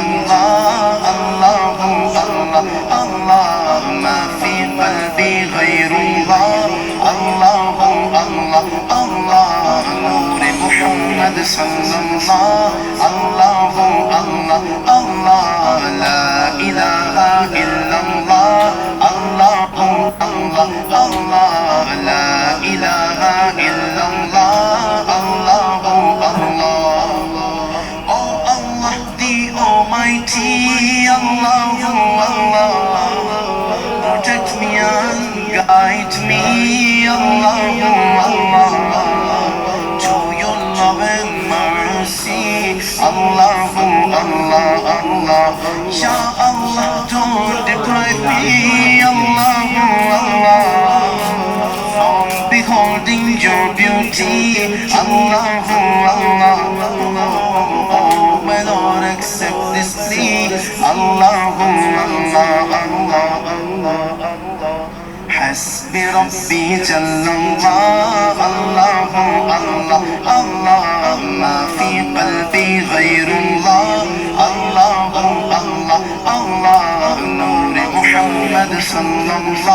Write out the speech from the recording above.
الله الله الله الله ما في قلبي غير الله الله الله الله نور محمد صلى الله الله الله الله لا إله إلا الله الله الله الله لا إله إلا الله الله الله Oh Allah the Almighty Allah Allah protect me and guide me Allah Allah to your love and mercy Allah Allah Allah Ya Allah don't deprive me Allah Allah from beholding your beauty Allah Allah oh my Lord accept this plea Allah Allah Allah Allah حسبي ربي جل الله الله الله الله ما في قلبي غير الله الله الله الله نور محمد صلى الله